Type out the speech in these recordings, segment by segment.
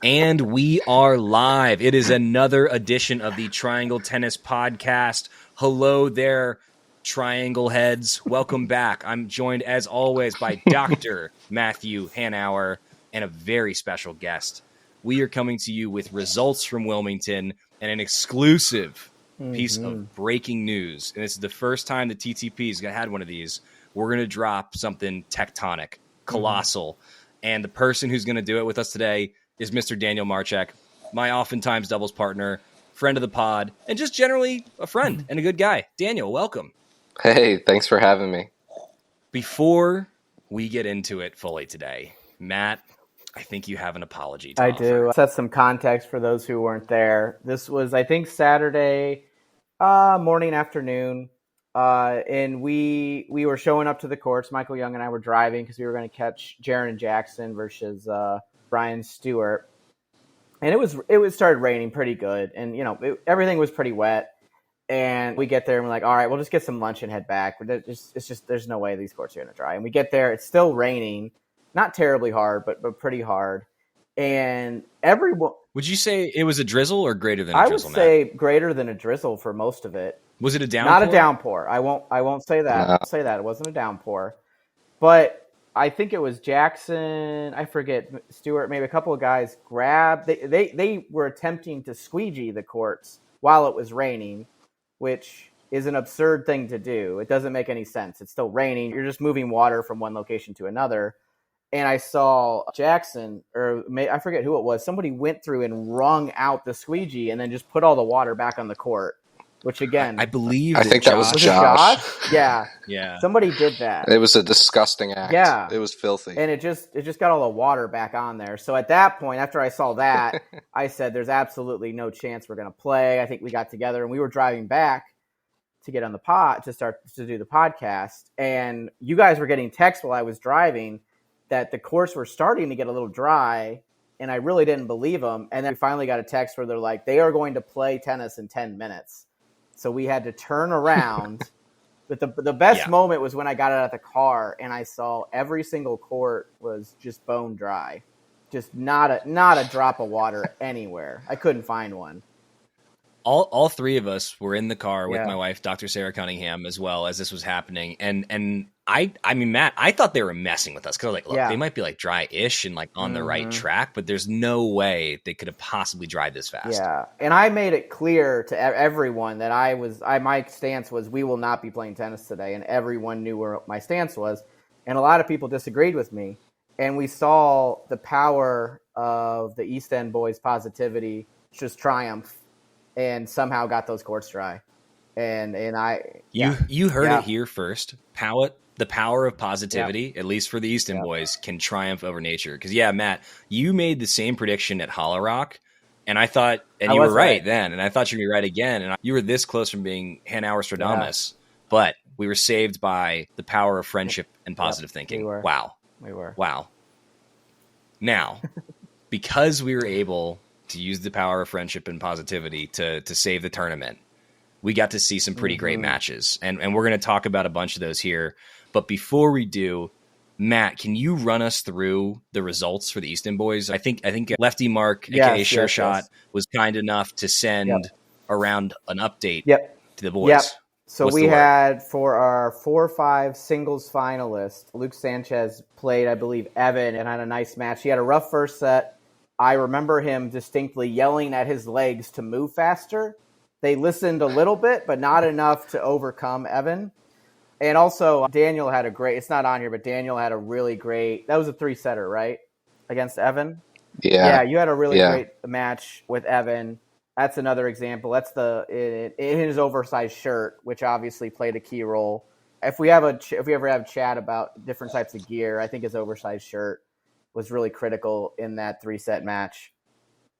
And we are live. It is another edition of the Triangle Tennis Podcast. Hello there, Triangle heads. Welcome back. I'm joined, as always, by Dr. Matthew Hanauer and a very special guest. We are coming to you with results from Wilmington and an exclusive piece of breaking news. And this is the first time the TTP's had one of these. We're going to drop something tectonic, colossal. And the person who's going to do it with us today is Mr. Daniel Marchek, my oftentimes doubles partner, friend of the pod, and just generally a friend and a good guy. Daniel, welcome. Hey, thanks for having me. Before we get into it fully today, Matt, I think you have an apology to offer. I do. Set some context for those who weren't there. This was, I think, Saturday morning, afternoon, and we were showing up to the courts. Michael Young and I were driving because we were going to catch Jaron and Jackson versus Brian Stewart, and it started raining pretty good, and everything was pretty wet. And we get there and we're like, all right, we'll just get some lunch and head back. There's no way these courts are going to dry. And we get there, it's still raining, not terribly hard, but pretty hard. And everyone, would you say it was a drizzle or greater than a drizzle? I would say greater than a drizzle for most of it. Was it a downpour? Not a downpour. I won't say that. No. I'll say that it wasn't a downpour, but I think it was Jackson. I forget, Stewart. Maybe a couple of guys grabbed. They were attempting to squeegee the courts while it was raining, which is an absurd thing to do. It doesn't make any sense. It's still raining. You're just moving water from one location to another. And I saw Jackson, or I forget who it was. Somebody went through and wrung out the squeegee and then just put all the water back on the court. Which again, I believe. I think that was Josh. Yeah. Somebody did that. It was a disgusting act. Yeah. It was filthy. And it just got all the water back on there. So at that point, after I saw that, I said, there's absolutely no chance we're going to play. I think we got together and we were driving back to get on the pod to start to do the podcast. And you guys were getting texts while I was driving that the courts were starting to get a little dry. And I really didn't believe them. And then we finally got a text where they're like, they are going to play tennis in 10 minutes. So we had to turn around. But the best moment was when I got out of the car and I saw every single court was just bone dry. Just not a drop of water anywhere. I couldn't find one. All three of us were in the car with my wife, Dr. Sarah Cunningham, as well as this was happening. And I mean, Matt, I thought they were messing with us because look, they might be like dry-ish and like on the right track, but there's no way they could have possibly dried this fast. Yeah, and I made it clear to everyone that my stance was we will not be playing tennis today, and everyone knew where my stance was. And a lot of people disagreed with me, and we saw the power of the East End boys' positivity just triumph. And somehow got those courts dry, and you heard it here first. The power of positivity, at least for the Easton boys, can triumph over nature. Because Matt, you made the same prediction at Hollow Rock, and I thought, and you were right then, and I thought you'd be right again, and you were this close from being Hanauer Stradamus, but we were saved by the power of friendship and positive thinking. We were. Wow. Now, because we were able to use the power of friendship and positivity to save the tournament, we got to see some pretty great matches. And we're going to talk about a bunch of those here. But before we do, Matt, can you run us through the results for the Easton boys? I think Lefty Mark, aka Sure Shot, was kind enough to send around an update to the boys. Yep. So we had, for our 4-5 singles finalist, Luke Sanchez played, I believe, Evan, and had a nice match. He had a rough first set. I remember him distinctly yelling at his legs to move faster. They listened a little bit, but not enough to overcome Evan. And also, Daniel had it's not on here, but Daniel had a really great, that was a 3-setter, right? Against Evan? Yeah. Yeah, you had a really great match with Evan. That's another example. That's in his oversized shirt, which obviously played a key role. If we ever have a chat about different types of gear, I think his oversized shirt was really critical in that 3-set match.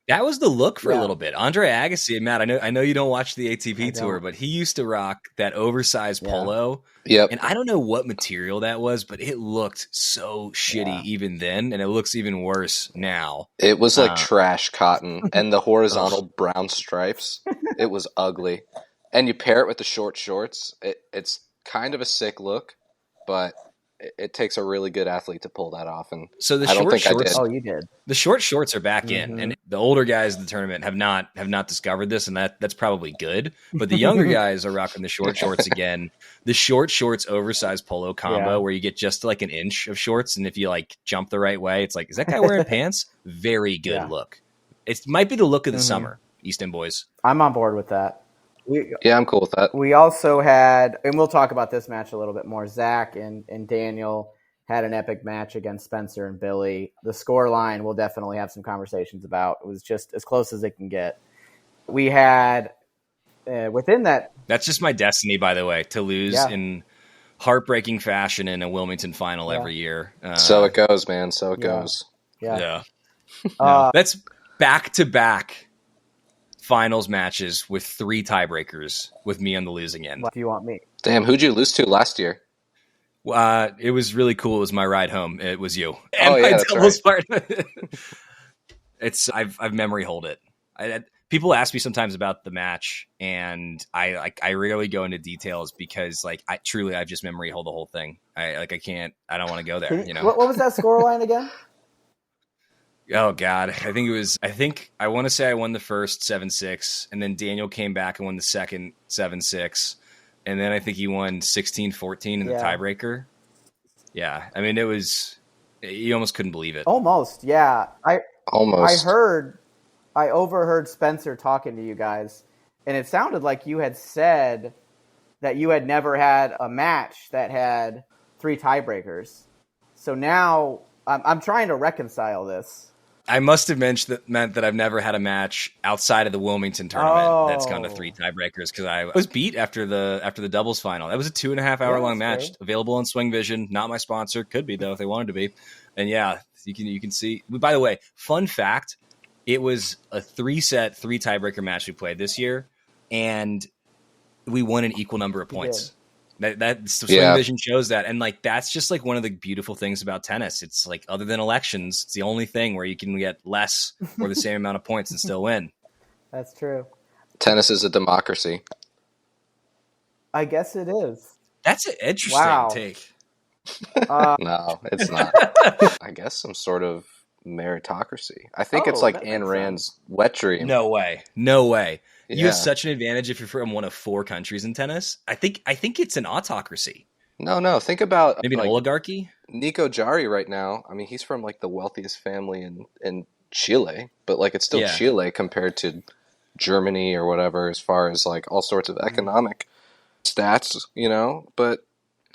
That was the look for a little bit. Andre Agassi, Matt, I know you don't watch the ATP tour, but he used to rock that oversized polo. Yep. And I don't know what material that was, but it looked so shitty even then, and it looks even worse now. It was like trash cotton, and the horizontal brown stripes. It was ugly. And you pair it with the short shorts. It's kind of a sick look, but it takes a really good athlete to pull that off. And So the I don't short think I shorts. did. Oh, you did. The short shorts are back in, and the older guys in the tournament have not discovered this, and that's probably good. But the younger guys are rocking the short shorts again. The short shorts oversized polo combo where you get just like an inch of shorts, and if you like jump the right way, it's like, is that guy wearing pants? Very good look. It might be the look of the summer, East End boys. I'm on board with that. Yeah, I'm cool with that. We also had, and we'll talk about this match a little bit more, Zack and Daniel had an epic match against Spencer and Billy. The score line we'll definitely have some conversations about. It was just as close as it can get. We had, within that... That's just my destiny, by the way, to lose in heartbreaking fashion in a Wilmington final every year. So it goes, man. So it goes. Yeah. That's back-to-back finals matches with 3 tiebreakers with me on the losing end. What do you want me? Damn, who'd you lose to last year? It was really cool. It was my ride home. It was you. And yeah, my that's doubles part. I've memory hold it. People ask me sometimes about the match, and I rarely go into details because I've just memory hold the whole thing. I don't want to go there. What was that score line again? Oh God. I want to say I won the first 7-6, and then Daniel came back and won the second 7-6. And then I think he won 16-14 in the tiebreaker. Yeah. I mean, you almost couldn't believe it. Almost. Yeah. Almost. I overheard Spencer talking to you guys, and it sounded like you had said that you had never had a match that had 3 tiebreakers. So now I'm trying to reconcile this. I must have meant that I've never had a match outside of the Wilmington tournament that's gone to 3 tiebreakers because I was beat after the doubles final. That was a 2.5 hour long match, available on Swing Vision. Not my sponsor, could be though if they wanted to be. And yeah, you can see. By the way, fun fact: it was a 3-set, 3 tiebreaker match we played this year, and we won an equal number of points. That Swing Vision shows that, and that's just one of the beautiful things about tennis. It's other than elections, it's the only thing where you can get less or the same amount of points and still win. That's true. Tennis is a democracy. I guess it is. That's an interesting take. No, it's not. I guess some sort of meritocracy. I think it's like Ayn Rand's wet dream. No way. Yeah. You have such an advantage if you're from one of 4 countries in tennis. I think it's an autocracy. No. Think about maybe an oligarchy. Nico Jari right now. I mean, he's from the wealthiest family in Chile, but it's still Chile compared to Germany or whatever, as far as all sorts of economic stats, But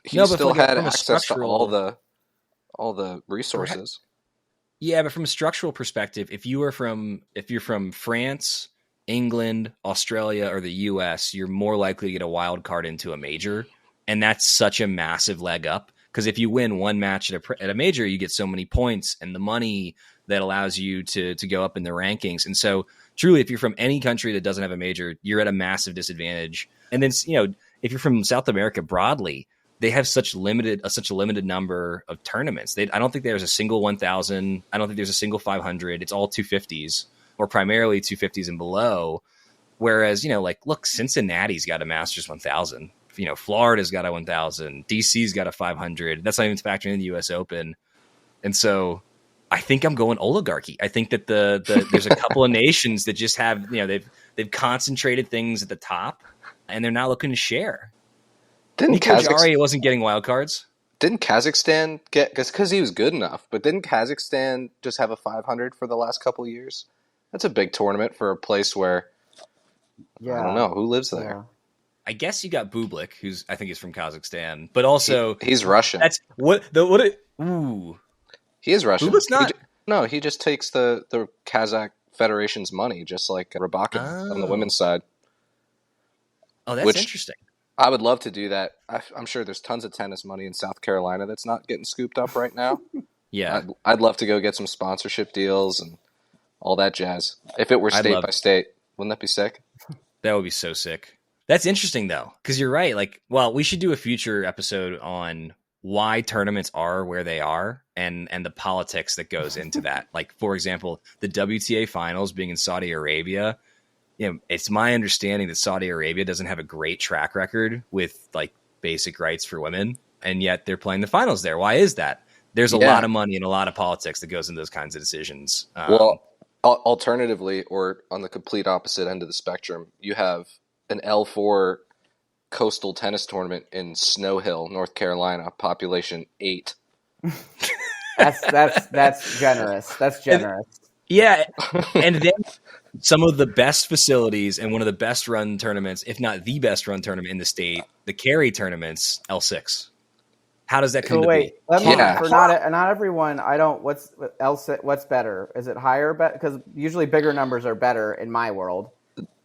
he still had access to all the resources. Yeah, but from a structural perspective, if you're from France, England, Australia, or the US, you're more likely to get a wild card into a major. And that's such a massive leg up. Because if you win one match at a major, you get so many points and the money that allows you to go up in the rankings. And so truly, if you're from any country that doesn't have a major, you're at a massive disadvantage. And then, if you're from South America broadly, they have such a limited number of tournaments. I don't think there's a single 1,000. I don't think there's a single 500. It's all 250s. Or primarily 250s and below, whereas, look, Cincinnati's got a Masters 1000. Florida's got a 1000. DC's got a 500. That's not even factoring in the U.S. Open. And so I think I'm going oligarchy. I think that there's a couple of nations that just have, they've concentrated things at the top, and they're not looking to share. Didn't Jari wasn't getting wild cards? Didn't Kazakhstan get, because he was good enough, but didn't Kazakhstan just have a 500 for the last couple of years? That's a big tournament for a place where I don't know who lives there. Yeah. I guess you got Bublik, who's I think he's from Kazakhstan, but also he's Russian. That's ooh. He is Russian. Bublik's not. He just takes the Kazakh Federation's money, just like Rybakina on the women's side. Oh, that's interesting. I would love to do that. I'm sure there's tons of tennis money in South Carolina that's not getting scooped up right now. Yeah, I'd love to go get some sponsorship deals and all that jazz. If it were state by state, wouldn't that be sick? That would be so sick. That's interesting, though, because you're right. We should do a future episode on why tournaments are where they are and the politics that goes into that. For example, the WTA finals being in Saudi Arabia. It's my understanding that Saudi Arabia doesn't have a great track record with basic rights for women. and yet they're playing the finals there. Why is that? There's a lot of money and a lot of politics that goes into those kinds of decisions. Alternatively, or on the complete opposite end of the spectrum, you have an L4 coastal tennis tournament in Snow Hill, North Carolina, population 8. That's generous. That's generous. And then some of the best facilities and one of the best run tournaments, if not the best run tournament in the state, the Cary tournaments, L6. How does that come to be? For not everyone, I don't. What's L6? What's better? Is it higher? Because usually bigger numbers are better in my world.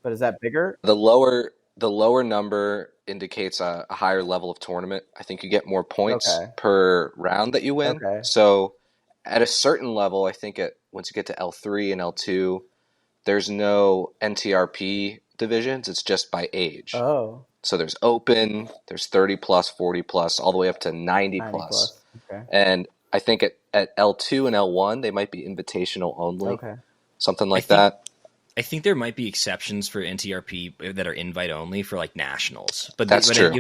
But is that bigger? The lower number indicates a higher level of tournament. I think you get more points per round that you win. Okay. So at a certain level, I think once you get to L3 and L2, there's no NTRP divisions. It's just by age. Oh. So there's open, there's 30 plus, 40 plus, all the way up to 90 plus. Okay. And I think at L2 and L1, they might be invitational only. Okay. Something like that. I think there might be exceptions for NTRP that are invite only for like nationals, but that's true. I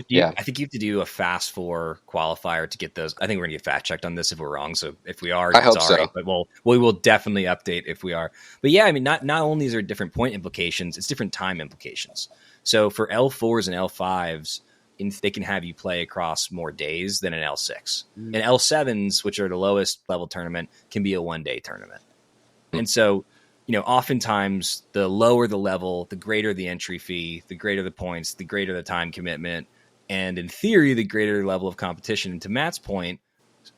think you have to do a Fast Four qualifier to get those. I think we're gonna get fact checked on this if we're wrong. So if we are, I hope so. But we will definitely update if we are. But yeah, I mean, not only is there different point implications, it's different time implications. So for L4s and L5s, they can have you play across more days than an L6. And L7s, which are the lowest level tournament, can be a 1-day tournament. And so, oftentimes the lower the level, the greater the entry fee, the greater the points, the greater the time commitment, and in theory, the greater the level of competition. And to Matt's point,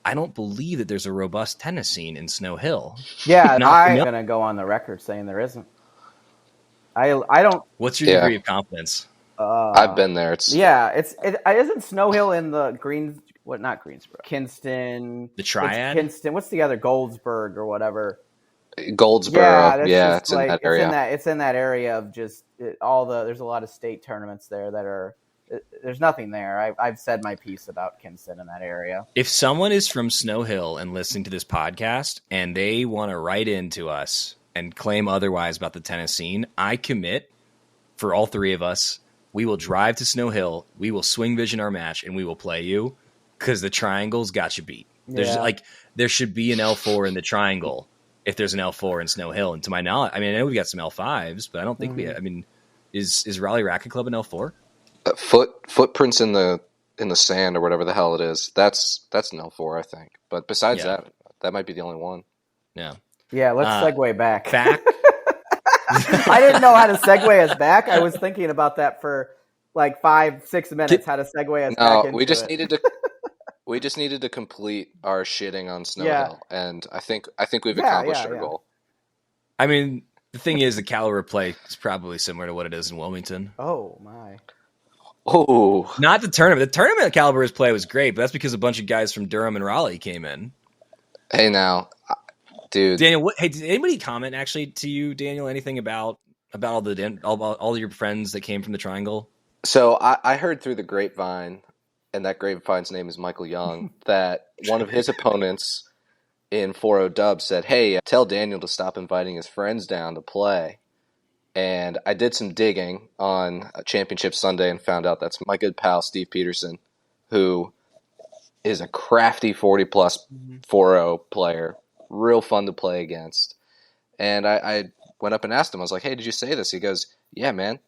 I don't believe that there's a robust tennis scene in Snow Hill. Yeah, I'm going to go on the record saying there isn't. I don't. What's your degree of confidence? I've been there. Isn't Snow Hill in the not Greensboro, Kinston, the Triad, Kinston. What's the other Goldsburg or whatever? Goldsboro, it's in that area. It's in that area of just there's a lot of state tournaments there that are. There's nothing there. I've said my piece about Kinston in that area. If someone is from Snow Hill and listening to this podcast and they want to write into us and claim otherwise about the tennis scene, I commit for all three of us. We will drive to Snow Hill. We will swing vision our match, and we will play you because the Triangle's got you beat. There should be an L4 in the Triangle if there's an L4 in Snow Hill. And to my knowledge, I know we've got some L5s, but I don't think is Raleigh Racket Club an L4? Footprints in the sand or whatever the hell it is. That's an L4, I think. But besides that might be the only one. Yeah. Yeah. Let's segue back. I didn't know how to segue us back. I was thinking about that for like 5-6 minutes. How to segue us back into we just needed to complete our shitting on Snow Hill, and I think we've accomplished our goal. I mean, the thing is, the caliber of play is probably similar to what it is in Wilmington. Oh my! Oh, not the tournament. The tournament caliber's play was great, but that's because a bunch of guys from Durham and Raleigh came in. Hey, now. Dude, Daniel, did anybody comment actually to you, Daniel, anything about all your friends that came from the Triangle? So I heard through the grapevine, and that grapevine's name is Michael Young, that one of his opponents in 4-0 Dub said, "Hey, tell Daniel to stop inviting his friends down to play." And I did some digging on Championship Sunday and found out that's my good pal Steve Peterson, who is a crafty 40-plus 4-0 player. Real fun to play against. And I went up and asked him, I was like, "Hey, did you say this?" He goes, "Yeah, man,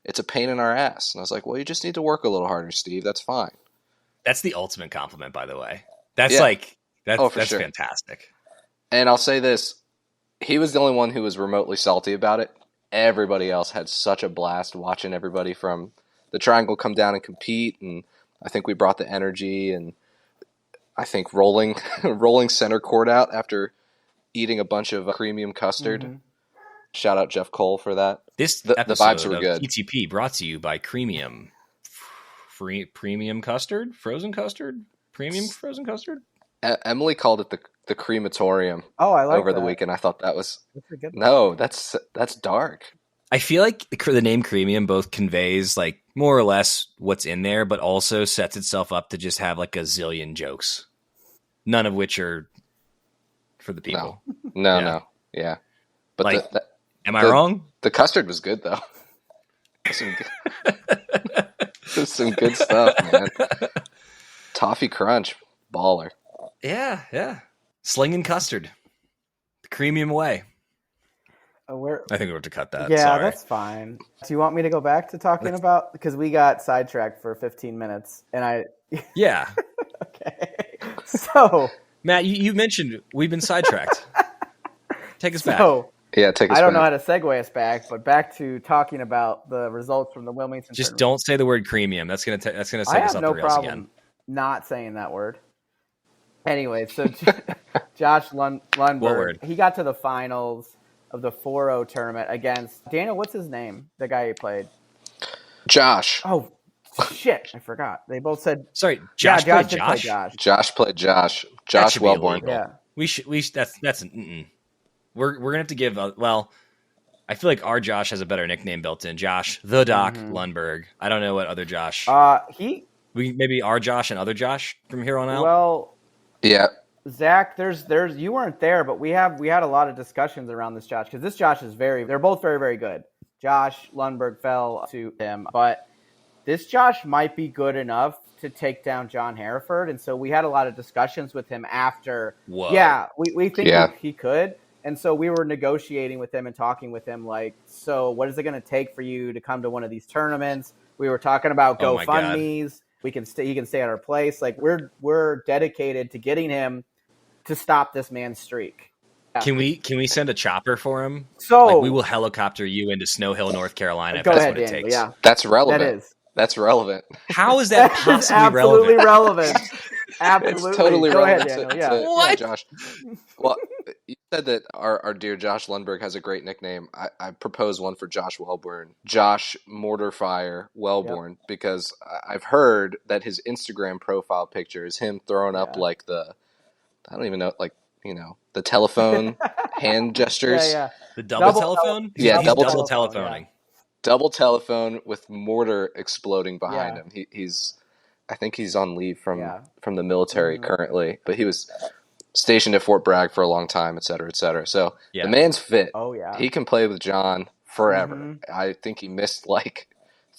it's a pain in our ass." And I was like, "Well, you just need to work a little harder, Steve. That's fine." That's the ultimate compliment, by the way. That's that's sure. Fantastic. And I'll say this, he was the only one who was remotely salty about it. Everybody else had such a blast watching everybody from the Triangle come down and compete, and I think we brought the energy, and I think rolling center court out after eating a bunch of premium custard. Mm-hmm. Shout out Jeff Cole for that. The vibes were good. PTP brought to you by Premium. Premium custard? Frozen custard? Premium frozen custard? Emily called it the crematorium. Oh, I like over that. The weekend. I thought that was... That's dark. I feel like the name Premium both conveys like more or less what's in there, but also sets itself up to just have like a zillion jokes, none of which are for the people. No. Yeah. But like, am I wrong? The custard was good though. Some good stuff, man. Toffee Crunch, baller. Yeah. Slinging custard. The creamium way. I think we have to cut that. Yeah, Sorry. That's fine. Do you want me to go back to talking about, because we got sidetracked for 15 minutes and I. Yeah. Okay. So. Matt, you mentioned we've been sidetracked. Take us back. Yeah, take us back. I don't know how to segue us back, but back to talking about the results from the Wilmington Just tournament. don't say the word creamium. That's gonna take us I off have the no rails problem again. not saying that word. Anyway, so Josh Lundberg, What word? He got to the finals of the 4-0 tournament against Daniel. What's his name? The guy he played. Josh. Oh shit! I forgot. They both said. Sorry, Josh played did Josh. play Josh. Josh played Josh. That Josh should be Wellborn. illegal. Yeah. We should. That's an. We're gonna have to give. I feel like our Josh has a better nickname built in. Josh the Doc Lundberg. I don't know what other Josh. We maybe our Josh and other Josh from here on out. Well, yeah. Zack, there's you weren't there, but we had a lot of discussions around this Josh, because this Josh is they're both very, very good. Josh Lundberg fell to him, but this Josh might be good enough to take down John Hereford, and so we had a lot of discussions with him after. Whoa. Yeah, we think he could, and so we were negotiating with him and talking with him, like, so what is it going to take for you to come to one of these tournaments? We were talking about GoFundMes. He can stay at our place. Like, we're dedicated to getting him to stop this man's streak. Yeah. Can we send a chopper for him? So we will helicopter you into Snow Hill, North Carolina. If go that's ahead, what it Daniel, takes. Yeah, that's relevant. That is. That's relevant. How is that possibly absolutely relevant? Absolutely. It's totally go relevant ahead, Daniel. What? Josh. Well, you said that our dear Josh Lundberg has a great nickname. I propose one for Josh Wellborn. Josh Mortarfire Wellborn, because I've heard that his Instagram profile picture is him throwing up like I don't even know, the telephone hand gestures. Yeah. The double telephone? Yeah, he's double telephoning. Yeah. Double telephone with mortar exploding behind him. I think he's on leave from the military currently, but he was stationed at Fort Bragg for a long time, et cetera, et cetera. So the man's fit. Oh, yeah. He can play with John forever. I think he missed like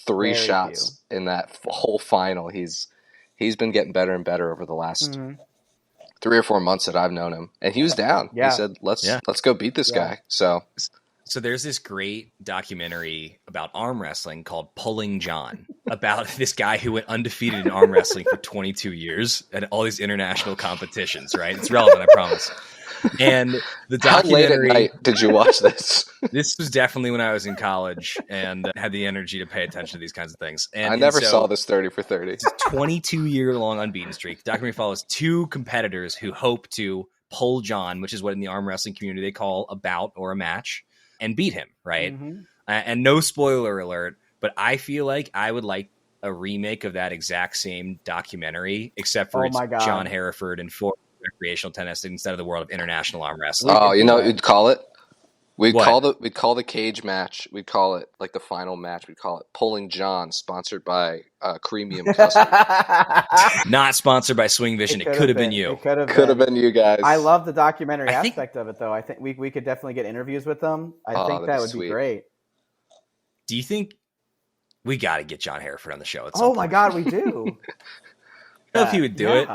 3 shots in that whole final. He's been getting better and better over the last 3 or 4 months that I've known him, and he was down. He said, "Let's go beat this guy." So there's this great documentary about arm wrestling called Pulling John, about this guy who went undefeated in arm wrestling for 22 years at all these international competitions, right? It's relevant, I promise. And the documentary... How late at night did you watch this? This was definitely when I was in college and had the energy to pay attention to these kinds of things. And I never saw this 30 for 30. It's a 22-year-long unbeaten streak. The documentary follows 2 competitors who hope to pull John, which is what in the arm wrestling community they call a bout or a match, and beat him, right? And no spoiler alert, but I feel like I would like a remake of that exact same documentary, except for it's John Hereford and 4 recreational tennis instead of the world of international arm wrestling. Oh, you know what you'd call it? We'd call the cage match. We'd call it like the final match. We'd call it Pulling John, sponsored by Creamium Custard. Not sponsored by Swing Vision. It could have been you. It could have been you guys. I love the documentary aspect of it, though. I think we could definitely get interviews with them. I think that would be great. Do you think we got to get John Hereford on the show? Oh my God, we do. I don't know if he would do it.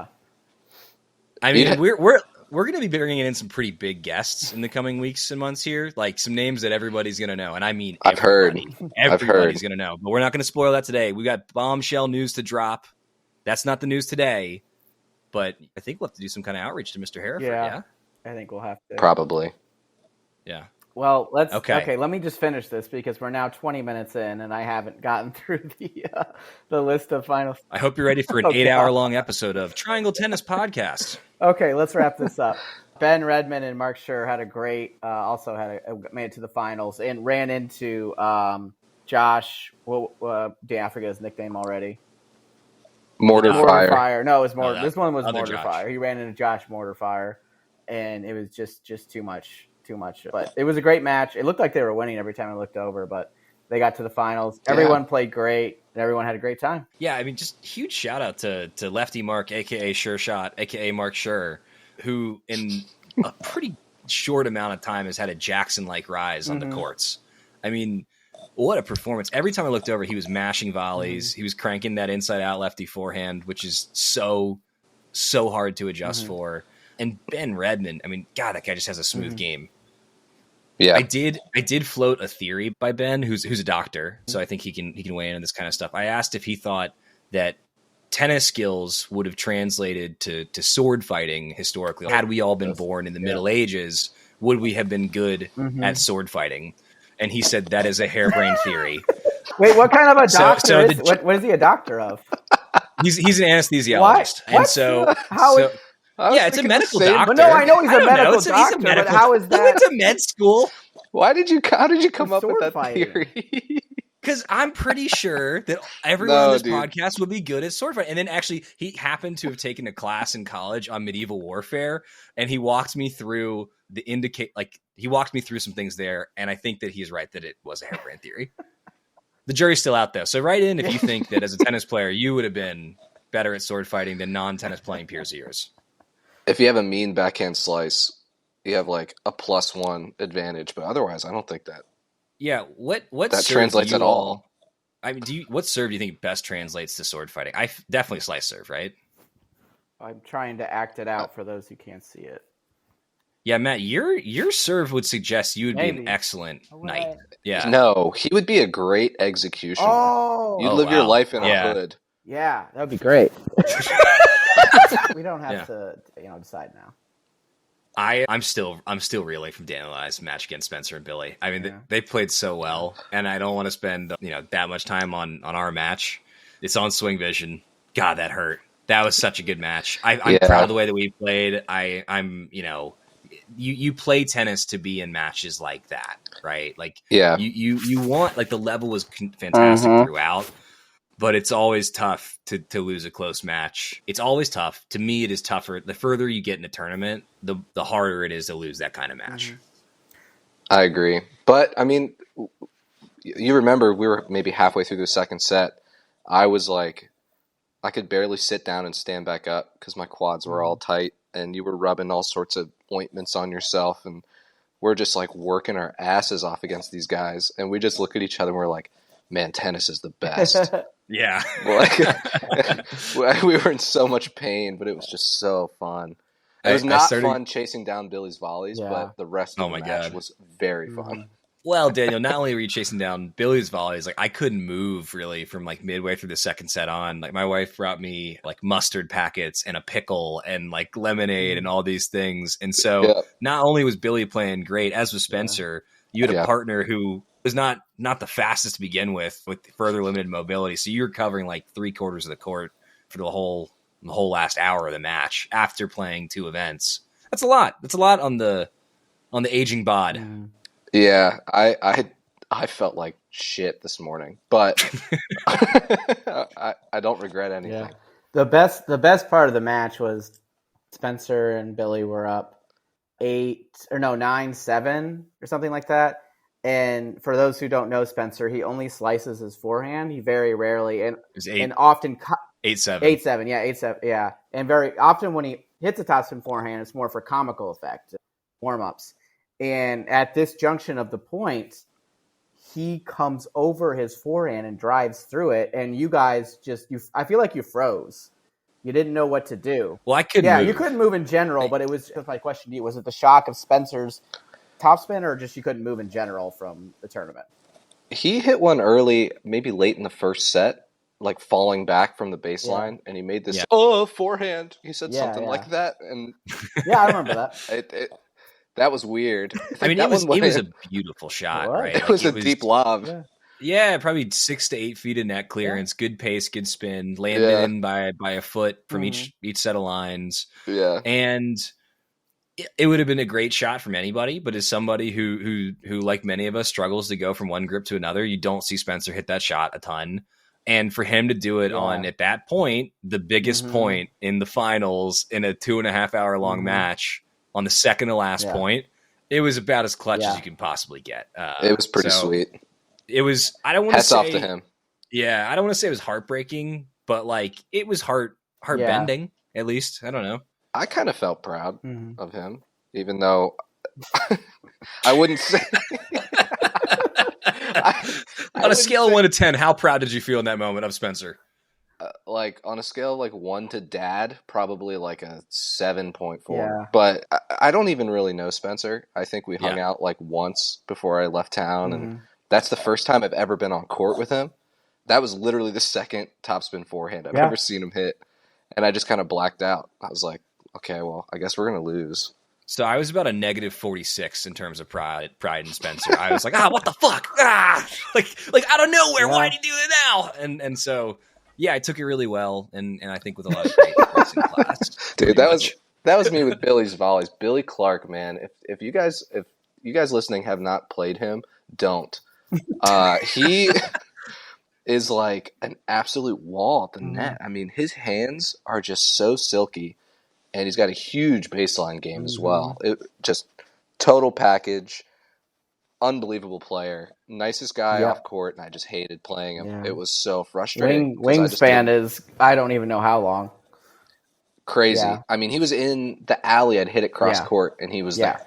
I mean, we're going to be bringing in some pretty big guests in the coming weeks and months here, like some names that everybody's going to know. And I mean, everybody's going to know, but we're not going to spoil that today. We got bombshell news to drop. That's not the news today, but I think we'll have to do some kind of outreach to Mr. Hereford. Yeah. I think we'll have to. Probably. Yeah. Well, okay. Let me just finish this because we're now 20 minutes in and I haven't gotten through the list of finals. I hope you're ready for an 8-hour-long episode of Triangle Tennis Podcast. Okay, let's wrap this up. Ben Redmond and Mark Schur had a great, made it to the finals and ran into Josh. I forget his nickname already. Mortarfire. No, it was this one was other Mortarfire. Josh. He ran into Josh Mortarfire, and it was just too much. But it was a great match. It looked like they were winning every time I looked over, but they got to the finals. Everyone played great, and everyone had a great time. Yeah, I mean, just huge shout out to Lefty Mark, a.k.a. Sure Shot, a.k.a. Mark Schur, who in a pretty short amount of time has had a Jackson-like rise on the courts. I mean, What a performance. Every time I looked over, he was mashing volleys. He was cranking that inside-out lefty forehand, which is so hard to adjust for. And Ben Redmond, I mean, God, that guy just has a smooth game. Yeah. I did float a theory by Ben, who's a doctor, so I think he can weigh in on this kind of stuff. I asked if he thought that tennis skills would have translated to sword fighting historically. Had we all been born in the Middle Ages, would we have been good at sword fighting? And he said that is a harebrained theory. Wait, what kind of a doctor is? What is he a doctor of? He's an anesthesiologist, and it's a medical doctor. Well, no, I know he's a medical doctor, but how is that? I went to med school. How did you come up with that theory? Because I'm pretty sure that everyone on this podcast would be good at sword fighting. And then actually, he happened to have taken a class in college on medieval warfare, and he walked me through he walked me through some things there, and I think that he's right that it was a harebrained theory. The jury's still out there, so write in if you think that as a tennis player you would have been better at sword fighting than non-tennis playing peers of yours. If you have a mean backhand slice, you have like a +1 advantage, but otherwise, I don't think that. Yeah, what that translates at all. I mean, what serve do you think best translates to sword fighting? I definitely slice serve, right? I'm trying to act it out for those who can't see it. Yeah, Matt, your serve would suggest you would be an excellent knight. Yeah. No, he would be a great executioner. You'd live your life in a hood. Yeah, that would be great. We don't have to, decide now. I'm still reeling from Daniel and I's match against Spencer and Billy. I mean, they played so well, and I don't want to spend that much time on our match. It's on Swing Vision. God, that hurt. That was such a good match. I'm proud of the way that we played. You play tennis to be in matches like that, right? Like, you want, like, the level was fantastic throughout. But it's always tough to lose a close match. It's always tough. To me, it is tougher. The further you get in a tournament, the harder it is to lose that kind of match. I agree. But, I mean, you remember we were maybe halfway through the second set. I was like, I could barely sit down and stand back up because my quads were all tight. And you were rubbing all sorts of ointments on yourself. And we're just like working our asses off against these guys. And we just look at each other and we're like, man, tennis is the best. Yeah. We were in so much pain, but it was just so fun. It was not fun chasing down Billy's volleys, but the rest of the match was very fun. Well, Daniel, not only were you chasing down Billy's volleys, like I couldn't move really from like midway through the second set on. Like my wife brought me like mustard packets and a pickle and like lemonade and all these things. And so not only was Billy playing great, as was Spencer, you had a partner who was not the fastest to begin with further limited mobility. So you were covering like 3/4 of the court for the whole last hour of the match after playing 2 events. That's a lot. That's a lot on the aging bod. Yeah, I felt like shit this morning, but I don't regret anything. Yeah. The best part of the match was Spencer and Billy were up 9-7 or something like that. And for those who don't know Spencer, he only slices his forehand. He very rarely and often 8-7. 8-7, yeah, 8-7, yeah. And very often when he hits a topspin forehand, it's more for comical effect, warm-ups. And at this junction of the point, he comes over his forehand and drives through it. And you guys I feel like you froze. You didn't know what to do. Well, I couldn't move. You couldn't move in general, but it was my question to you. Was it the shock of Spencer's topspin or just you couldn't move in general from the tournament? He hit one early, maybe late in the first set, like falling back from the baseline, and he made this forehand. He said something like that, and I remember that. That was weird. I mean, it was a beautiful shot, right? It was a deep lob. Yeah, probably 6 to 8 feet of net clearance, good pace, good spin, landed in by a foot from each set of lines. Yeah, and it would have been a great shot from anybody, but as somebody who like many of us struggles to go from one grip to another, you don't see Spencer hit that shot a ton. And for him to do it on, at that point, the biggest point in the finals in a 2.5 hour long match on the second to last point, it was about as clutch as you can possibly get. It was pretty sweet. It was, I don't want to say. Hats off to him. Yeah, I don't want to say it was heartbreaking, but like it was heart bending, at least. I don't know. I kind of felt proud of him, even though I wouldn't say On a scale of 1 to 10, how proud did you feel in that moment of Spencer? Like on a scale of like 1 to dad, probably like a 7.4. Yeah. But I don't even really know Spencer. I think we hung out like once before I left town, and that's the first time I've ever been on court with him. That was literally the second topspin forehand I've ever seen him hit, and I just kind of blacked out. I was like, okay, well, I guess we're gonna lose. So I was about a negative 46 in terms of pride in Spencer. I was like, what the fuck? Like out of nowhere, why'd he do it now? And so yeah, I took it really well, and I think with a lot of great racing class. Dude, that was me with Billy's volleys. Billy Clark, man. If you guys listening have not played him, don't. He is like an absolute wall at the net. I mean, his hands are just so silky, and he's got a huge baseline game as well. It just total package. Unbelievable player, nicest guy off court, and I just hated playing him. It was so frustrating. Wingspan is I don't even know how long. Crazy. Yeah. I mean, he was in the alley. I'd hit it cross court, and he was there.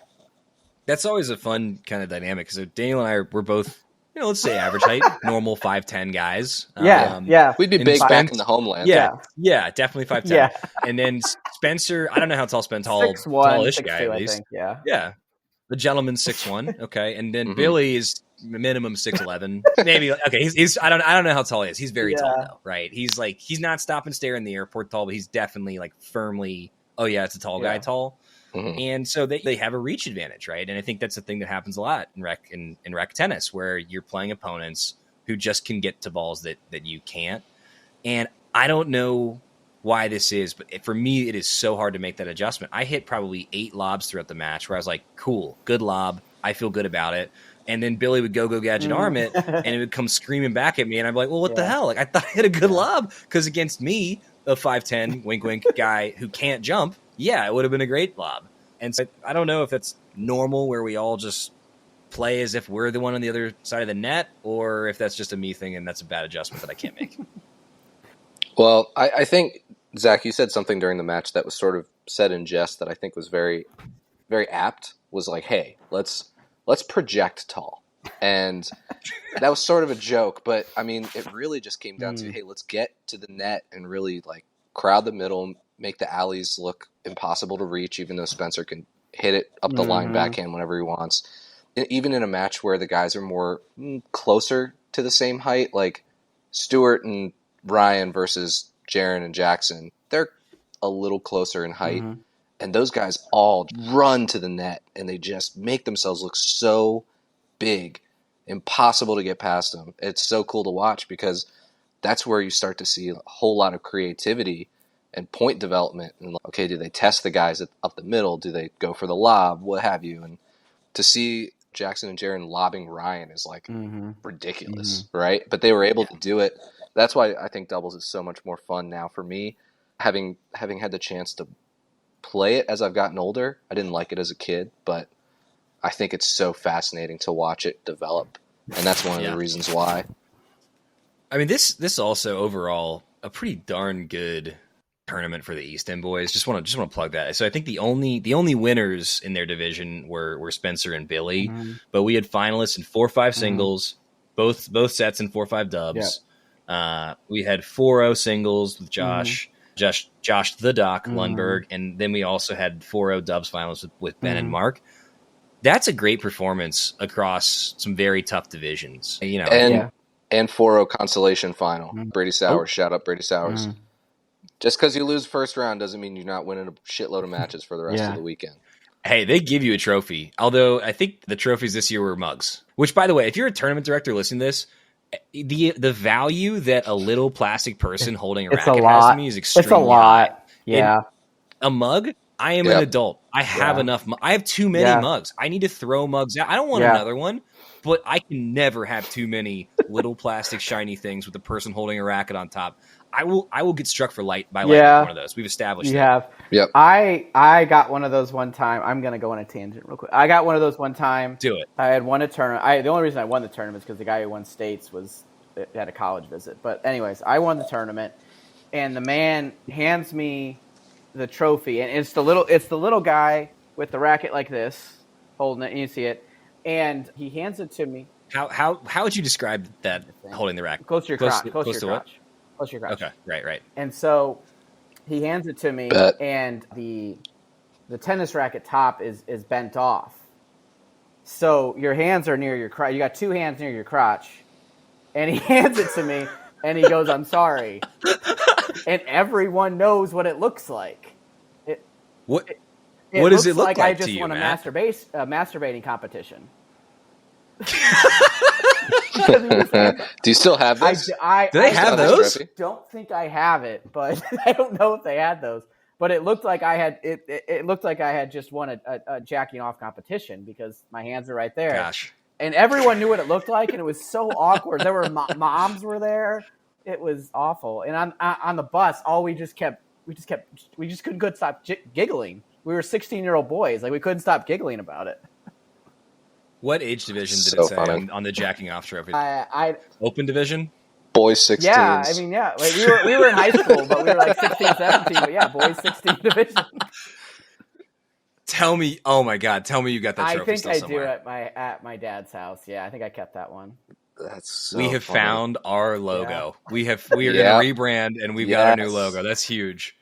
That's always a fun kind of dynamic because Daniel and I we're both, let's say average height, normal 5'10" guys. We'd be big back in the homeland. Yeah, definitely 5'10". Yeah. And then Spencer, I don't know how tall Spencer, tallish guy at least. I think, The gentleman's 6'1", okay, and then Billy is minimum 6'11", maybe. Okay, he's I don't know how tall he is. He's very tall though, right? He's not stop and stare in the airport tall, but he's definitely like firmly. Oh yeah, it's a tall guy tall, and so they have a reach advantage, right? And I think that's the thing that happens a lot in rec tennis, where you're playing opponents who just can get to balls that you can't, and I don't know why this is, but for me, it is so hard to make that adjustment. I hit probably 8 lobs throughout the match where I was like, cool, good lob. I feel good about it. And then Billy would go gadget arm it, and it would come screaming back at me. And I'm like, well, what the hell? Like, I thought I hit a good lob, because against me, a 5'10", wink, wink guy who can't jump, it would have been a great lob. And so I don't know if that's normal, where we all just play as if we're the one on the other side of the net, or if that's just a me thing and that's a bad adjustment that I can't make. Well, I think, Zach, you said something during the match that was sort of said in jest that I think was very, very apt, was like, hey, let's project tall. And that was sort of a joke, but I mean, it really just came down to, hey, let's get to the net and really like crowd the middle, make the alleys look impossible to reach, even though Spencer can hit it up the line backhand whenever he wants. Even in a match where the guys are more closer to the same height, like Stewart and Ryan versus Jaron and Jackson, they're a little closer in height, and those guys all run to the net, and they just make themselves look so big, impossible to get past them. It's so cool to watch, because that's where you start to see a whole lot of creativity and point development. And okay, do they test the guys up the middle? Do they go for the lob? What have you? And to see Jackson and Jaron lobbing Ryan is like ridiculous, right? But they were able to do it. That's why I think doubles is so much more fun now for me. Having had the chance to play it as I've gotten older, I didn't like it as a kid, but I think it's so fascinating to watch it develop, and that's one of the reasons why. I mean, this also overall a pretty darn good tournament for the East End boys. Just want to plug that. So I think the only winners in their division were Spencer and Billy, but we had finalists in 4-5 singles, both sets in 4-5 dubs. We had 4-0 singles with Josh the Doc Lundberg, and then we also had 4-0 dubs finals with Ben and Mark. That's a great performance across some very tough divisions, and 4-0 consolation final. Brady Sowers, shout out Brady Sowers. Just because you lose first round doesn't mean you're not winning a shitload of matches for the rest of the weekend. Hey, they give you a trophy. Although I think the trophies this year were mugs. Which, by the way, if you're a tournament director listening to this, the value that a little plastic person holding a racket has to me is extremely It's a lot. high. Yeah. And a mug? I am an adult. I have enough. I have too many mugs. I need to throw mugs out. I don't want another one, but I can never have too many little plastic shiny things with the person holding a racket on top. I will get struck by lightning with one of those. We've established that. Have. Yep. I got one of those one time. I'm going to go on a tangent real quick. I got one of those one time. Do it. I had won a tournament. The only reason I won the tournament is because the guy who won states had a college visit. But anyways, I won the tournament, and the man hands me the trophy, and it's the little guy with the racket like this, holding it, and you see it. And he hands it to me. How would you describe that holding the racket? Close to your crotch. Close to your crotch. Close to your crotch. Okay, right. And so he hands it to me, and the tennis racket top is bent off. So your hands are near your crotch. You got two hands near your crotch. And he hands it to me, and he goes, "I'm sorry." And everyone knows what it looks like. What does it look like I just to you, won a Matt? masturbating competition. Do you still have this? Do they have those? I don't think I have it, but I don't know if they had those. But it looked like I had it looked like I had just won a jacking off competition because my hands are right there. Gosh. And everyone knew what it looked like, and it was so awkward. There were moms were there. It was awful. And on the bus, we just couldn't stop giggling. We were 16-year-old boys. Like, we couldn't stop giggling about it. What age division did it say on the jacking off trophy? Open division? Boys 16s. Yeah, I mean, yeah. Like, we were in high school, but we were like 16, 17. But yeah, boys 16 division. Tell me, oh my God, tell me you got that trophy. I think still I somewhere. do at my dad's house. Yeah, I think I kept that one. That's so we have funny. found our logo. Yeah. We are going to rebrand, and we've got our new logo. That's huge.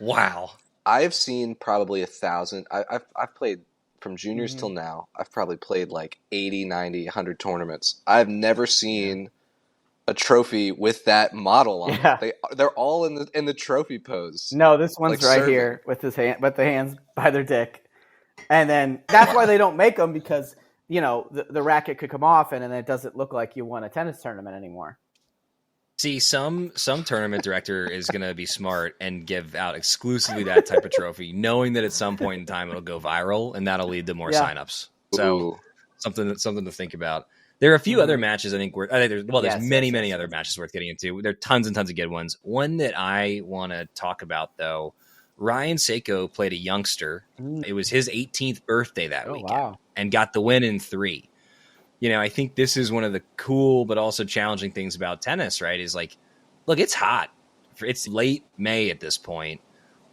Wow. I've seen probably 1,000. I've played from juniors till now. I've probably played like 80, 90, 100 tournaments. I've never seen a trophy with that model on it. They're all in the trophy pose. No, this one's like right here with the hands by their dick. And then that's why they don't make them, because the racket could come off and then it doesn't look like you won a tennis tournament anymore. See, some tournament director is going to be smart and give out exclusively that type of trophy, knowing that at some point in time it'll go viral and that'll lead to more signups. So something to think about. There are a few other matches I think there's many other matches worth getting into. There are tons and tons of good ones. One that I want to talk about, though, Ryan Seiko played a youngster. It was his 18th birthday that weekend and got the win in 3. I think this is one of the cool but also challenging things about tennis, right? Is like, look, it's hot. It's late May at this point.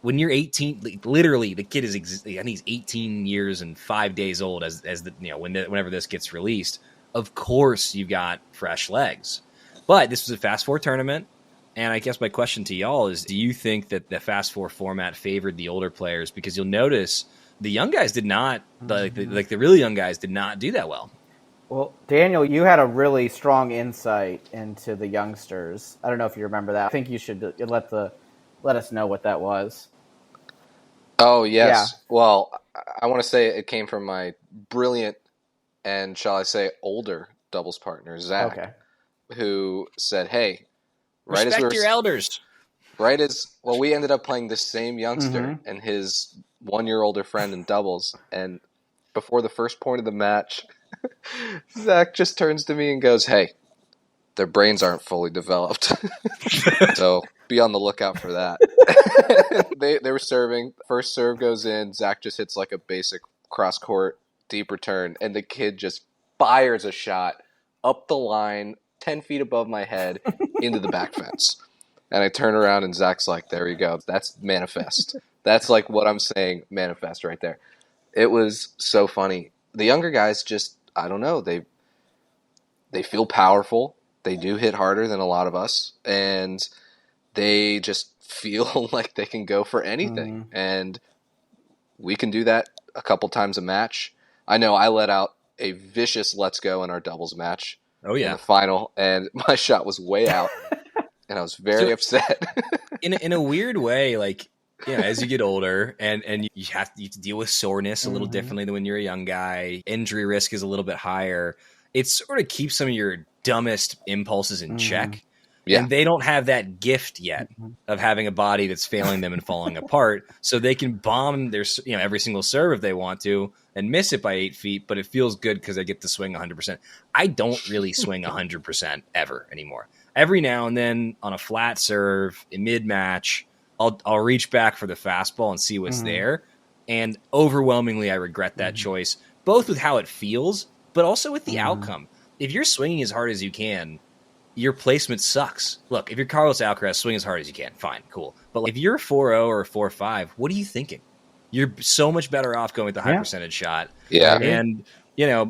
When you're 18, literally the kid is, I think he's 18 years and 5 days old whenever this gets released. Of course, you've got fresh legs. But this was a Fast Four tournament. And I guess my question to y'all is, do you think that the Fast Four format favored the older players? Because you'll notice the young guys did not, the really young guys did not do that well. Well, Daniel, you had a really strong insight into the youngsters. I don't know if you remember that. I think you should let us know what that was. Oh, yes. Yeah. Well, I want to say it came from my brilliant and, shall I say, older doubles partner, Zack, who said, hey, respect your elders. We ended up playing the same youngster and his 1 year older friend in doubles. And before the first point of the match, Zack just turns to me and goes, hey, their brains aren't fully developed. So be on the lookout for that. They were serving. First serve goes in. Zack just hits like a basic cross-court deep return, and the kid just fires a shot up the line 10 feet above my head into the back fence. And I turn around and Zack's like, there you go. That's manifest. That's like what I'm saying, manifest right there. It was so funny. The younger guys just, I don't know, they feel powerful. They do hit harder than a lot of us. And they just feel like they can go for anything. And we can do that a couple times a match. I know I let out a vicious let's go in our doubles match. Oh, yeah. In the final, and my shot was way out, and I was very upset. in a weird way, like, as you get older, and you have to deal with soreness a little differently than when you're a young guy. Injury risk is a little bit higher. It sort of keeps some of your dumbest impulses in check. Yeah. And they don't have that gift yet of having a body that's failing them and falling apart. So they can bomb their every single serve if they want to and miss it by 8 feet, but it feels good because they get to swing 100%. I don't really swing 100% ever anymore. Every now and then on a flat serve in mid-match, I'll reach back for the fastball and see what's there. And overwhelmingly, I regret that choice, both with how it feels, but also with the outcome. If you're swinging as hard as you can, your placement sucks. Look, if you're Carlos Alcaraz, swing as hard as you can. Fine, cool. But if you're 4-0 or 4-5, what are you thinking? You're so much better off going with the high percentage shot. Yeah. And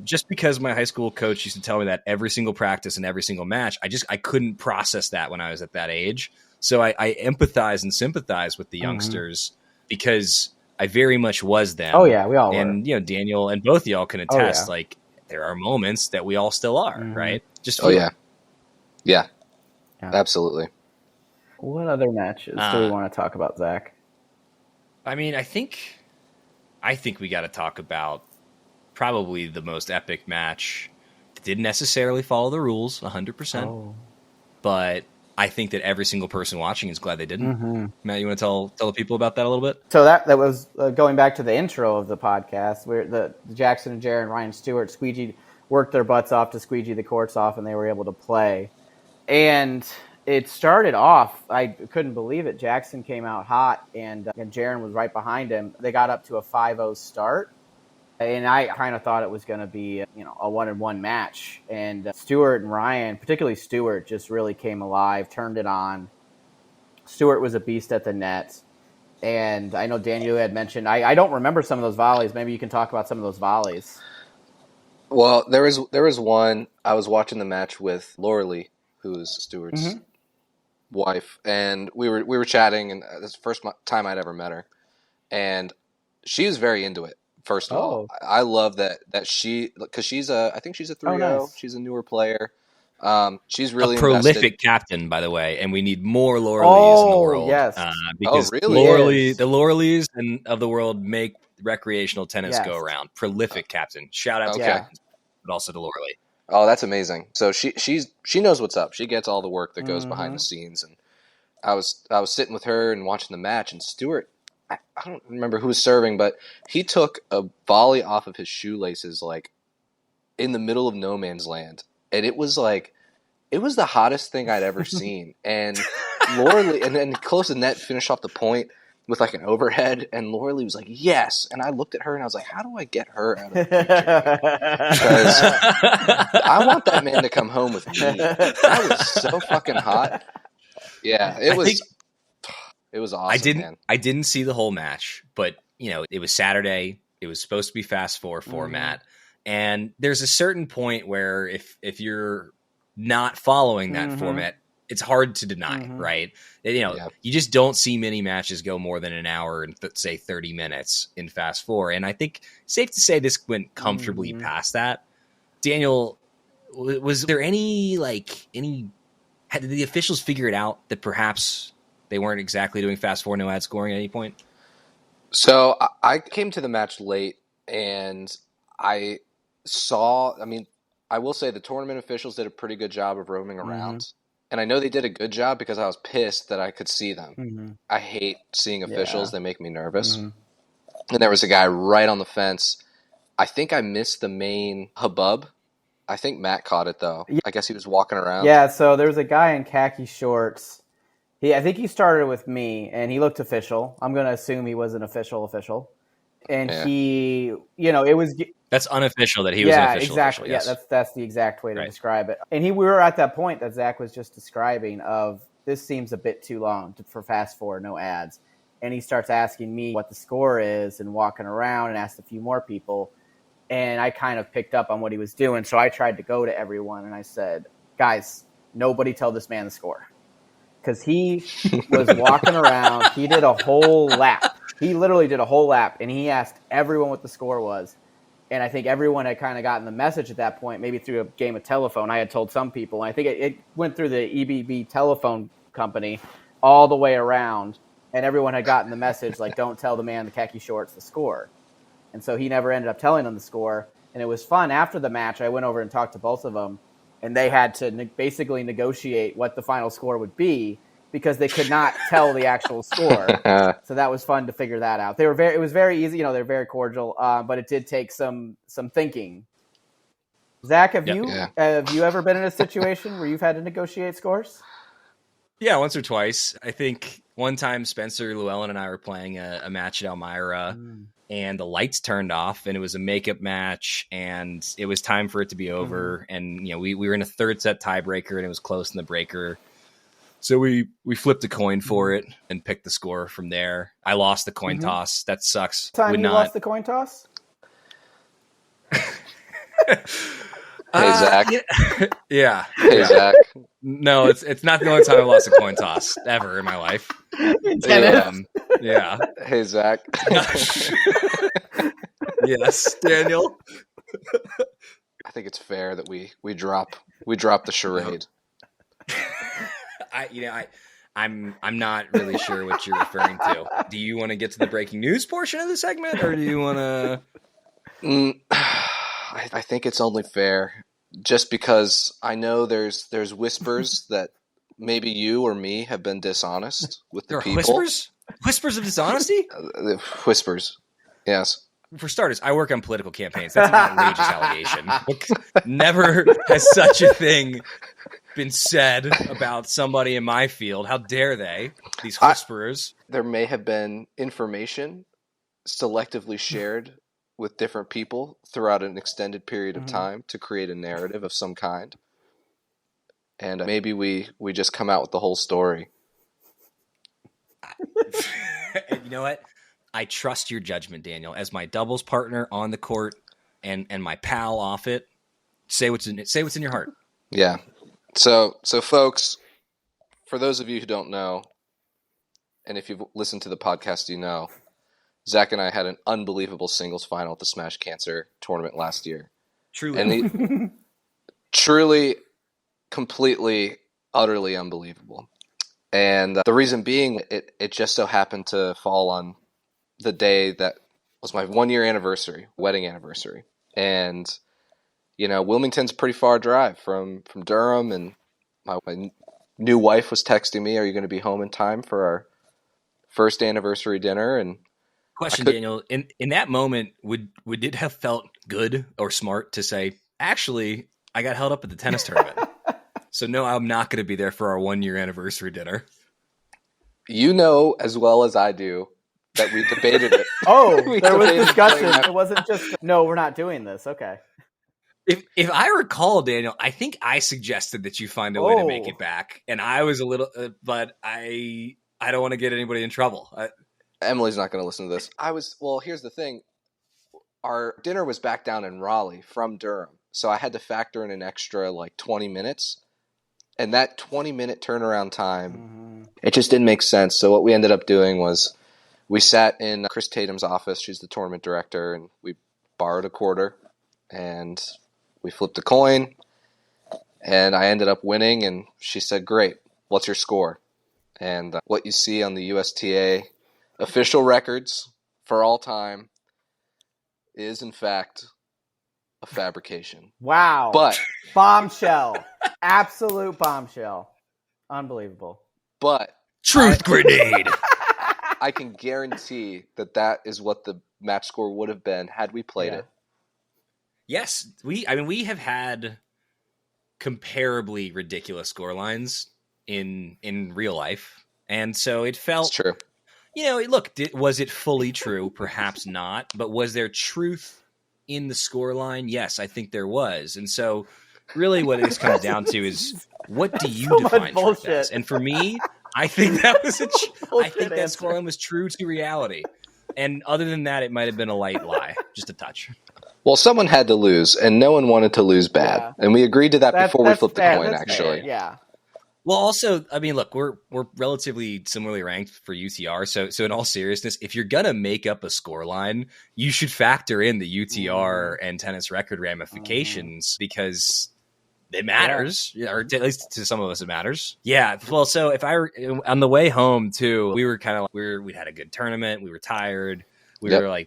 just because my high school coach used to tell me that every single practice and every single match, I couldn't process that when I was at that age. So I empathize and sympathize with the youngsters because I very much was them. Oh yeah, we all were. And Daniel and both of y'all can attest. Like there are moments that we all still are, right? Just yeah, absolutely. What other matches do we want to talk about, Zach? I mean, I think we got to talk about probably the most epic match. It didn't necessarily follow the rules 100%, but I think that every single person watching is glad they didn't. Matt, you want to tell the people about that a little bit? So that was going back to the intro of the podcast, where the Jackson and Jared and Ryan Stewart worked their butts off to squeegee the courts off, and they were able to play. And it started off, I couldn't believe it. Jackson came out hot, and Jaron was right behind him. They got up to a 5-0 start, and I kind of thought it was going to be a 1-1 match. And Stewart and Ryan, particularly Stewart, just really came alive, turned it on. Stewart was a beast at the net. And I know Daniel had mentioned, I don't remember some of those volleys. Maybe you can talk about some of those volleys. Well, there was one. I was watching the match with Laura Lee, who's Stewart's wife, and we were chatting, and this is the first time I'd ever met her, and she was very into it. First of all, I love that she, because I think she's a 3-0. Nice. She's a newer player. She's really a prolific captain, by the way, and we need more Laura Lees in the world. Yes. Because really? The Laura Lees of the world make recreational tennis go around. Prolific captain. Shout out to captains, but also to Laura Lee. Oh, that's amazing. So she knows what's up. She gets all the work that goes behind the scenes. And I was sitting with her and watching the match, and Stewart, I don't remember who was serving, but he took a volley off of his shoelaces like in the middle of no man's land. And it was the hottest thing I'd ever seen. And Laura Lee, and then close to net, finished off the point with like an overhead. And Laura Lee was like, yes. And I looked at her and I was like, how do I get her out of the picture? Because I want that man to come home with me. That was so fucking hot. Yeah, it was awesome. I didn't see the whole match, but it was Saturday. It was supposed to be fast four format. And there's a certain point where if you're not following that format, it's hard to deny, right? You just don't see many matches go more than an hour and say 30 minutes in fast four. And I think safe to say this went comfortably past that. Daniel, was there did the officials figure it out that perhaps they weren't exactly doing fast four, no ad scoring at any point? So I came to the match late, and I will say the tournament officials did a pretty good job of roaming around. And I know they did a good job because I was pissed that I could see them. I hate seeing officials. They make me nervous. And there was a guy right on the fence. I think I missed the main hubbub. I think Matt caught it, though. I guess he was walking around. Yeah, so there was a guy in khaki shorts. I think he started with me, and he looked official. I'm going to assume he was an official. And he, it was... That's unofficial that he was an official. Exactly. Yes. Yeah, that's the exact way to describe it. And we were at that point that Zach was just describing of, this seems a bit too long for fast forward, no ads. And he starts asking me what the score is and walking around and asked a few more people. And I kind of picked up on what he was doing. So I tried to go to everyone and I said, guys, nobody tell this man the score. Because he was walking around. He did a whole lap. He literally did a whole lap. And he asked everyone what the score was. And I think everyone had kind of gotten the message at that point, maybe through a game of telephone. I had told some people. And I think it went through the EBB telephone company all the way around. And everyone had gotten the message, like, don't tell the man in the khaki shorts the score. And so he never ended up telling them the score. And it was fun. After the match, I went over and talked to both of them. And they had to basically negotiate what the final score would be because they could not tell the actual score. So that was fun to figure that out. It was very easy. They're very cordial, but it did take some thinking. Zach, have you ever been in a situation where you've had to negotiate scores? Yeah, once or twice. I think one time Spencer Llewellyn and I were playing a match at Elmira, and the lights turned off, and it was a makeup match, and it was time for it to be over. And we were in a third set tiebreaker, and it was close in the breaker. So we flipped a coin for it and picked the score from there. I lost the coin toss. That sucks. Lost the coin toss? Hey, Zack. Yeah. Hey, Zack. No, it's not the only time I've lost a coin toss ever in my life. Yeah. Hey, Zack. Yes, Daniel. I think it's fair that we drop the charade. I'm not really sure what you're referring to. Do you want to get to the breaking news portion of the segment, or do you want to? I think it's only fair, just because I know there's whispers that maybe you or me have been dishonest with the people. Whispers of dishonesty? Whispers, yes. For starters, I work on political campaigns. That's an outrageous allegation. Never has such a thing been said about somebody in my field. How dare they? These whisperers. There may have been information selectively shared with different people throughout an extended period of time to create a narrative of some kind. And maybe we just come out with the whole story. You know what? I trust your judgment, Daniel, as my doubles partner on the court and my pal off it. Say what's in your heart. Yeah. So folks, for those of you who don't know, and if you've listened to the podcast, you know, Zack and I had an unbelievable singles final at the Smash Cancer tournament last year. Truly, completely, utterly unbelievable. And the reason being, it just so happened to fall on the day that was my 1-year anniversary, wedding anniversary. And, you know, Wilmington's a pretty far drive from Durham, and my new wife was texting me, "Are you going to be home in time for our first anniversary dinner?" And question, Daniel, in that moment, would it have felt good or smart to say, "Actually, I got held up at the tennis tournament, so no, I'm not going to be there for our 1-year anniversary dinner"? You know as well as I do that we debated it. There was discussion. It wasn't just, no, we're not doing this. Okay. If I recall, Daniel, I think I suggested that you find a way to make it back, and I was a little, but I don't want to get anybody in trouble. Emily's not going to listen to this. Here's the thing. Our dinner was back down in Raleigh from Durham, so I had to factor in an extra 20 minutes. And that 20-minute turnaround time, it just didn't make sense. So what we ended up doing was we sat in Chris Tatum's office. She's the tournament director, and we borrowed a quarter, and we flipped a coin, and I ended up winning, and she said, "Great, what's your score?" And what you see on the USTA official records for all time is, in fact, a fabrication. Wow. But bombshell. Absolute bombshell. Unbelievable. But truth grenade. I can guarantee that is what the match score would have been had we played it. Yes, we have had comparably ridiculous scorelines in real life, and so it felt it's true. You know, was it fully true? Perhaps not, but was there truth in the scoreline? Yes, I think there was, and so really, what this comes down to is what do you define truth as? And for me, I think that was I think that scoreline was true to reality. And other than that, it might have been a light lie, just a touch. Well, someone had to lose, and no one wanted to lose bad. Yeah. And we agreed to that before we flipped the coin, actually. Fair. Yeah. Well, also, I mean, look, we're relatively similarly ranked for UTR. So in all seriousness, if you're going to make up a scoreline, you should factor in the UTR and tennis record ramifications because it matters, or at least to some of us, it matters. Yeah. Well, so if on the way home too, we were kind of we had a good tournament. We were tired. We were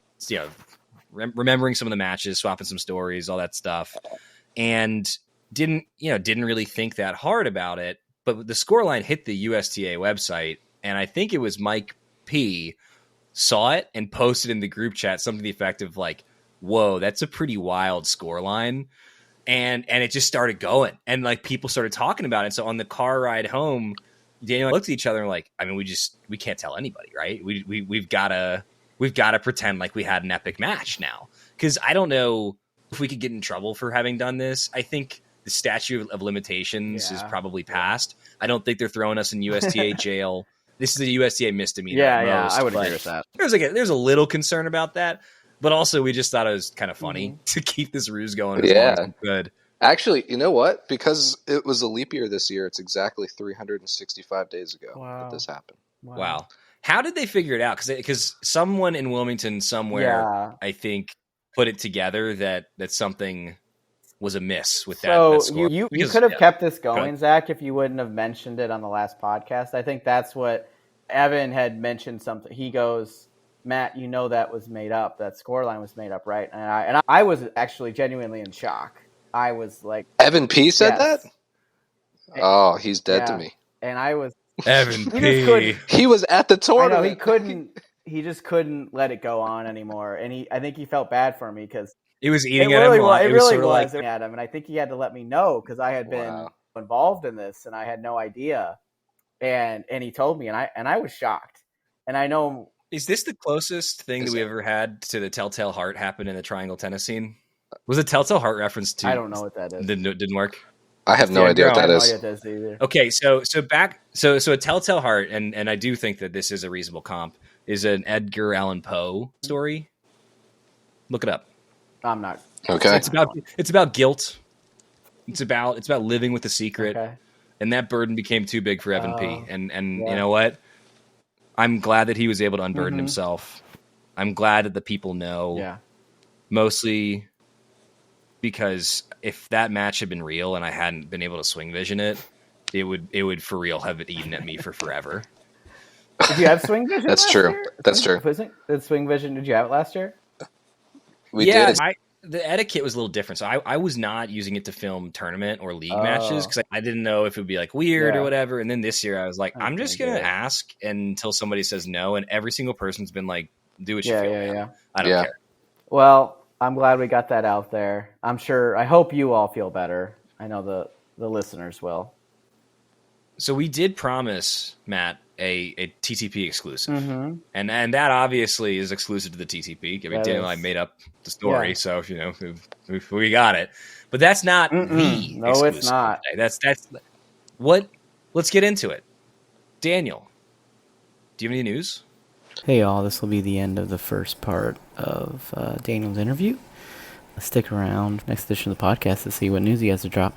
remembering some of the matches, swapping some stories, all that stuff, and didn't really think that hard about it. But the scoreline hit the USTA website, and I think it was Mike P saw it and posted in the group chat something to the effect of "Whoa, that's a pretty wild scoreline." And it just started going, and people started talking about it. So on the car ride home, Daniel and I looked at each other and we can't tell anybody, right? We've got to pretend like we had an epic match now, because I don't know if we could get in trouble for having done this. I think the statute of limitations is probably passed. I don't think they're throwing us in USTA jail. This is a USTA misdemeanor. Yeah, I would agree with that. There's a little concern about that. But also, we just thought it was kind of funny to keep this ruse going as long as we could. Actually, you know what? Because it was a leap year this year, it's exactly 365 days ago that this happened. Wow. How did they figure it out? Because someone in Wilmington somewhere, I think, put it together that something was amiss with that score. You could have kept this going, Zach, if you wouldn't have mentioned it on the last podcast. I think that's what Evan had mentioned something. He goes, Matt, you know that was made up. That scoreline was made up, right? And I was actually genuinely in shock. I was like, Evan P said that? Oh, he's dead to me. And I was Evan P. He was at the tournament. I know he just couldn't let it go on anymore. And I think he felt bad for me because it was eating at him. It really was at him. And I think he had to let me know because I had been involved in this and I had no idea. And he told me, and I was shocked. And I know. Is this the closest thing that we ever had to the Telltale Heart happen in the Triangle tennis scene? Was it Telltale Heart reference to? I don't know what that is. Didn't work. I have no idea what that is. I have no idea what that is either. Okay, so a Telltale Heart, and I do think that this is a reasonable comp, is an Edgar Allan Poe story. Look it up. I'm not. Okay. It's about guilt. It's about living with a secret, and that burden became too big for Evan P. And you know what? I'm glad that he was able to unburden himself. I'm glad that the people know. Yeah. Mostly because if that match had been real and I hadn't been able to swing vision it would for real have it eaten at me for forever. Did you have swing vision? That's true. That's true. Did swing vision? Did you have it last year? We did. The etiquette was a little different. So I was not using it to film tournament or league matches because I didn't know if it would be like weird or whatever. And then this year I was like, I'm just going to ask until somebody says no. And every single person's been like, do what you feel. Yeah. I don't care. Well, I'm glad we got that out there. I hope you all feel better. I know the listeners will. So we did promise, Matt, a TTP exclusive. And that obviously is exclusive to the TTP. I mean, Daniel and I made up the story, so we got it. But that's not the exclusive. It's not. Today. That's what. Let's get into it. Daniel, do you have any news? Hey y'all, this will be the end of the first part of Daniel's interview. Stick around next edition of the podcast to see what news he has to drop.